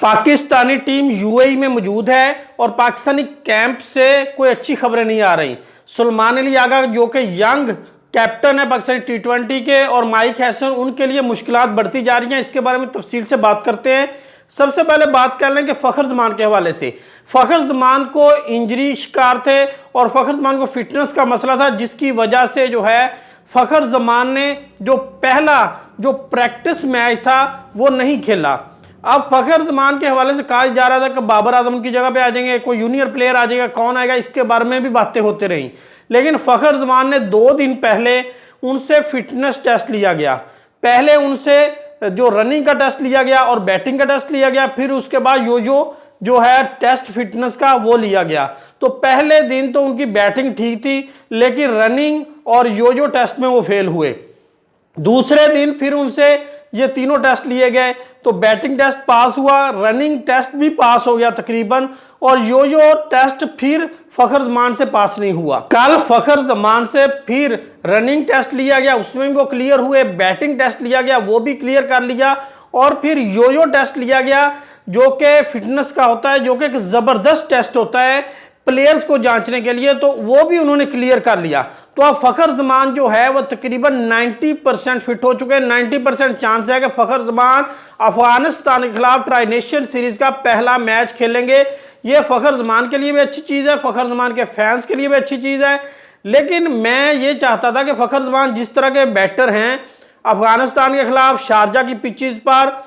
Pakistani team UAE में मौजूद है और पाकिस्तानी कैंप से कोई अच्छी खबरें नहीं आ रही। सुलेमान अली आगा जो कि यंग कैप्टन है पाकिस्तानी टी20 के, और माइक हैसन, उनके लिए मुश्किलात बढ़ती जा रही हैं। इसके बारे में तफसील से बात करते हैं। सबसे पहले बात कर लें कि फ़खर ज़मान के हवाले से। फ़खर ज़मान को इंजरी शिकार थे और फ़खर ज़मान को फिटनेस का मसला था, जिसकी वजह से जो है फ़खर ज़मान ने जो पहला प्रैक्टिस मैच था वो नहीं खेला। अब फ़खर ज़मान के हवाले से कहा जा रहा था कि बाबर आजम की जगह पे आ जाएंगे, कोई जूनियर प्लेयर आ जाएगा, कौन आएगा, इसके बारे में भी बातें होती रहीं। लेकिन फ़खर ज़मान ने 2 दिन पहले उनसे फिटनेस टेस्ट लिया गया। पहले उनसे जो रनिंग का टेस्ट लिया गया और बैटिंग का टेस्ट लिया गया, फिर उसके बाद जो है टेस्ट फिटनेस का वो लिया गया। तो पहले दिन तो उनकी बैटिंग ठीक थी, लेकिन रनिंग और यो टेस्ट में वो फेल हुए। दूसरे दिन फिर उनसे ये तीनों टेस्ट लिए गए, तो बैटिंग टेस्ट पास हुआ, रनिंग टेस्ट भी पास हो गया तकरीबन, और यो टेस्ट फिर फ़खर ज़मान से पास नहीं हुआ। कल फ़खर ज़मान से फिर रनिंग टेस्ट लिया गया, उसमें भी वो क्लियर हुए, बैटिंग टेस्ट लिया गया, वो भी क्लियर कर लिया, और फिर यो टेस्ट लिया गया जो कि फिटनेस का होता है, जो कि एक ज़बरदस्त टेस्ट होता है प्लेयर्स को जांचने के लिए, तो वो भी उन्होंने क्लियर कर लिया। तो अब फ़खर ज़मान जो है वो तकरीबन 90% फिट हो चुके हैं। 90% चांस है कि फ़खर ज़मान अफगानिस्तान के खिलाफ ट्राई नेशन सीरीज़ का पहला मैच खेलेंगे। ये फ़खर ज़मान के लिए भी अच्छी चीज़ है, फ़खर ज़मान के फैंस के लिए भी अच्छी चीज़ है। लेकिन मैं ये चाहता था कि फ़खर ज़मान जिस तरह के बैटर हैं अफगानिस्तान के खिलाफ शारजा की पिचेस पर,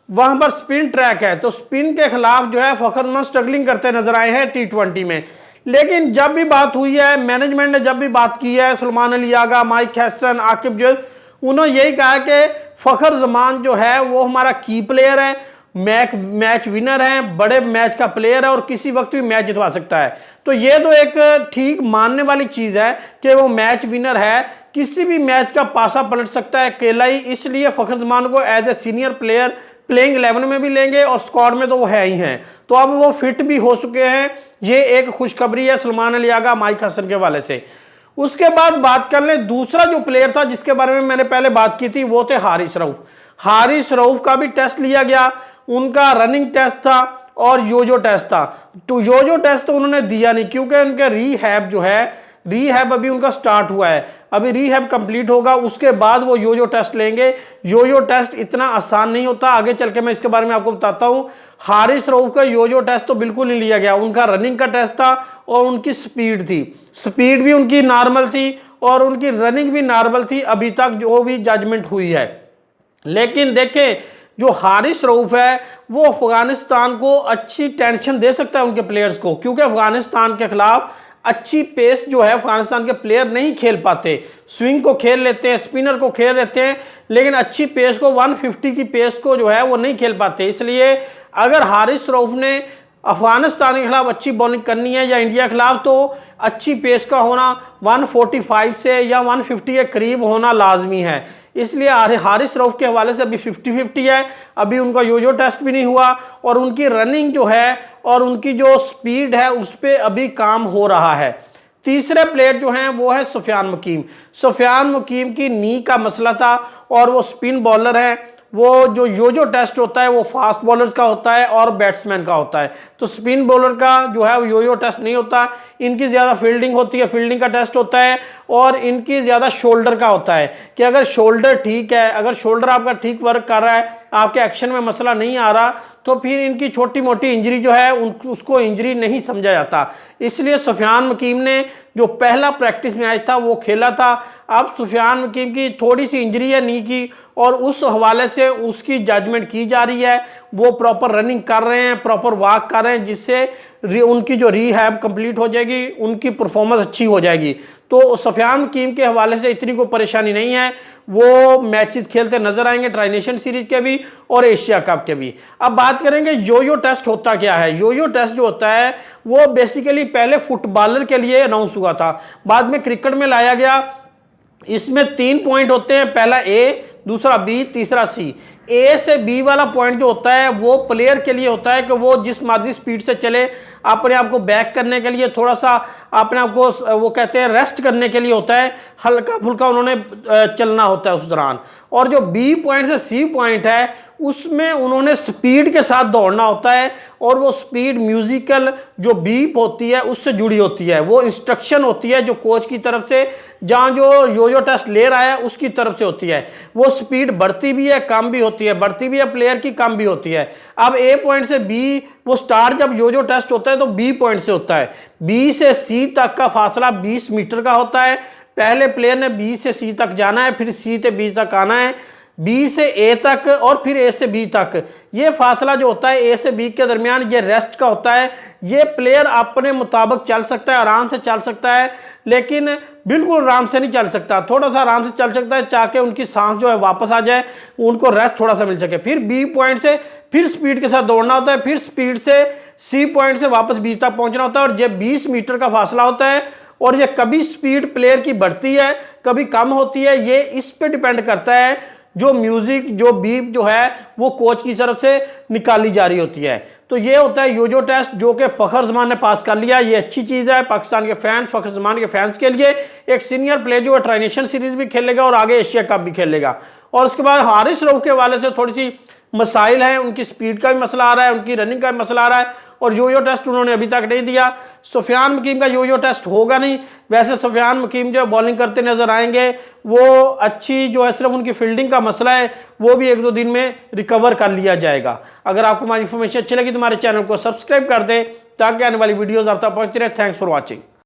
वहाँ पर स्पिन ट्रैक है, तो स्पिन के खिलाफ जो है फ़खर ज़मान स्ट्रगलिंग करते नजर आए हैं टी20 में। लेकिन जब भी बात हुई है, मैनेजमेंट ने जब भी बात की है, सुलेमान अली आगा, माइक हैसन, आकिब जो, उन्होंने यही कहा कि फ़खर ज़मान जो है वो हमारा की प्लेयर है, मैच विनर है, बड़े मैच का प्लेयर है और किसी वक्त भी मैच जितवा सकता है। तो ये तो एक ठीक मानने वाली चीज़ है कि वो मैच विनर है, किसी भी मैच का पासा पलट सकता है अकेला ही। इसलिए फ़खर ज़मान को as a senior player playing 11 में भी लेंगे और स्क्वाड में तो वो है ही हैं। तो अब वो फिट भी हो चुके हैं, ये एक खुशखबरी है सुलेमान अली आगा, माइक हसन के वाले से। उसके बाद बात कर लें दूसरा जो प्लेयर था जिसके बारे में मैंने पहले बात की थी, वो थे हारिस रऊफ। हारिस रऊफ का भी टेस्ट लिया गया, उनका रनिंग टेस्ट था और यो टेस्ट था। तो यो टेस्ट तो उन्होंने दिया नहीं, क्योंकि उनके रीहैब जो है, रीहैब अभी उनका स्टार्ट हुआ है, अभी रीहैब कंप्लीट होगा, उसके बाद वो यो टेस्ट लेंगे। यो टेस्ट इतना आसान नहीं होता, आगे चल के मैं इसके बारे में आपको बताता हूँ। हारिस रऊफ का यो टेस्ट तो बिल्कुल नहीं लिया गया, उनका रनिंग का टेस्ट था और उनकी स्पीड थी, स्पीड भी उनकी नॉर्मल थी और उनकी रनिंग भी नॉर्मल थी अभी तक जो भी जजमेंट हुई है। लेकिन देखें, जो हारिस रऊफ है वो अफगानिस्तान को अच्छी टेंशन दे सकता है उनके प्लेयर्स को, क्योंकि अफगानिस्तान के खिलाफ अच्छी पेस जो है अफगानिस्तान के प्लेयर नहीं खेल पाते। स्विंग को खेल लेते हैं, स्पिनर को खेल लेते हैं, लेकिन अच्छी पेस को 150 की पेस को जो है वो नहीं खेल पाते। इसलिए अगर हारिस रऊफ ने अफगानिस्तान के खिलाफ अच्छी बॉलिंग करनी है या इंडिया के खिलाफ, तो अच्छी पेस का होना 145 से या 150 के करीब होना लाजमी है। इसलिए हारिस रऊफ के हवाले से अभी 50-50 है, अभी उनका यो टेस्ट भी नहीं हुआ और उनकी रनिंग जो है और उनकी जो स्पीड है उस पर अभी काम हो रहा है। तीसरे प्लेयर जो हैं वो है सुफियान मुकीम। सुफियान मुकीम की नी का मसला था और वो स्पिन बॉलर है। वो जो यो टेस्ट होता है वो फास्ट बॉलर्स का होता है और बैट्समैन का होता है, तो स्पिन बॉलर का जो है वो यो टेस्ट नहीं होता। इनकी ज़्यादा फील्डिंग होती है, फील्डिंग का टेस्ट होता है, और इनकी ज़्यादा शोल्डर का होता है कि अगर शोल्डर ठीक है, अगर शोल्डर आपका ठीक वर्क कर रहा है, आपके एक्शन में मसला नहीं आ रहा, तो फिर इनकी छोटी मोटी इंजरी जो है उसको इंजरी नहीं समझा जाता। इसलिए सुफियान मुकीम ने जो पहला प्रैक्टिस मैच था वो खेला था। अब सुफियान मुकीम की थोड़ी सी इंजरी है नी की, और उस हवाले से उसकी जजमेंट की जा रही है। वो प्रॉपर रनिंग कर रहे हैं, प्रॉपर वॉक कर रहे हैं, जिससे उनकी जो रीहैब कंप्लीट हो जाएगी, उनकी परफॉर्मेंस अच्छी हो जाएगी। तो सुफियान मुकीम के हवाले से इतनी कोई परेशानी नहीं है, वो मैचेस खेलते नजर आएंगे ट्राई नेशन सीरीज के भी और एशिया कप के भी। अब बात करेंगे यो टेस्ट होता क्या है। यो टेस्ट जो होता है वो बेसिकली पहले फुटबॉलर के लिए अनाउंस हुआ था, बाद में क्रिकेट में लाया गया। इसमें 3 पॉइंट होते हैं, पहला ए, दूसरा बी, तीसरा सी। ए से बी वाला पॉइंट जो होता है वो प्लेयर के लिए होता है कि वो जिस मर्जी स्पीड से चले, अपने आप को बैक करने के लिए, थोड़ा सा अपने आप को वो कहते हैं रेस्ट करने के लिए होता है, हल्का फुल्का उन्होंने चलना होता है उस दौरान। और जो बी पॉइंट से सी पॉइंट है उसमें उन्होंने स्पीड के साथ दौड़ना होता है और वो स्पीड म्यूजिकल जो बीप होती है उससे जुड़ी होती है, वो इंस्ट्रक्शन होती है जो कोच की तरफ से, जहाँ जो योयो टेस्ट ले रहा है उसकी तरफ से होती है। वो स्पीड बढ़ती भी है कम भी होती है, बढ़ती भी है प्लेयर की, कम भी होती है। अब ए पॉइंट से बी, वो स्टार्ट जब योयो टेस्ट होता है तो बी पॉइंट से होता है। बी से सी तक का फासला 20 मीटर का होता है। पहले प्लेयर ने बी से सी तक जाना है, फिर सी से बी तक आना है, बी से ए तक और फिर ए से बी तक। ये फासला जो होता है ए से बी के दरमियान, ये रेस्ट का होता है। ये प्लेयर अपने मुताबिक चल सकता है, आराम से चल सकता है, लेकिन बिल्कुल आराम से नहीं चल सकता, थोड़ा सा आराम से चल सकता है ताकि उनकी सांस जो है वापस आ जाए, उनको रेस्ट थोड़ा सा मिल सके। फिर बी पॉइंट से फिर स्पीड के साथ दौड़ना होता है, फिर स्पीड से सी पॉइंट से वापस बी तक पहुंचना होता है। और ये 20 मीटर का फासला होता है और ये कभी स्पीड प्लेयर की बढ़ती है कभी कम होती है। ये इस पे डिपेंड करता है जो म्यूजिक जो बीप जो है वो कोच की तरफ से निकाली जा रही होती है। तो ये होता है योजो टेस्ट, जो कि फखर जमान ने पास कर लिया। ये अच्छी चीज़ है पाकिस्तान के फैंस, फखर जमान के फैंस के लिए। एक सीनियर प्लेयर जो है ट्राई नेशन सीरीज भी खेलेगा और आगे एशिया कप भी खेलेगा। और उसके बाद हारिस रऊफ के वाले से थोड़ी सी मसाइल हैं, उनकी स्पीड का भी मसला आ रहा है, उनकी रनिंग का भी मसला आ रहा है, और योयो टेस्ट उन्होंने अभी तक नहीं दिया। सुफियान मकीम का योयो टेस्ट होगा नहीं। वैसे सुफियान मकीम जो बॉलिंग करते नजर आएंगे, वो अच्छी जो है, सिर्फ उनकी फील्डिंग का मसला है, वो भी 1-2 दिन में रिकवर कर लिया जाएगा। अगर आपको हमारी इन्फॉर्मेशन अच्छी लगी तो हमारे चैनल को सब्सक्राइब कर दें ताकि आने वाली वीडियोज़ आप तक पहुँचती रहे। Thanks for watching.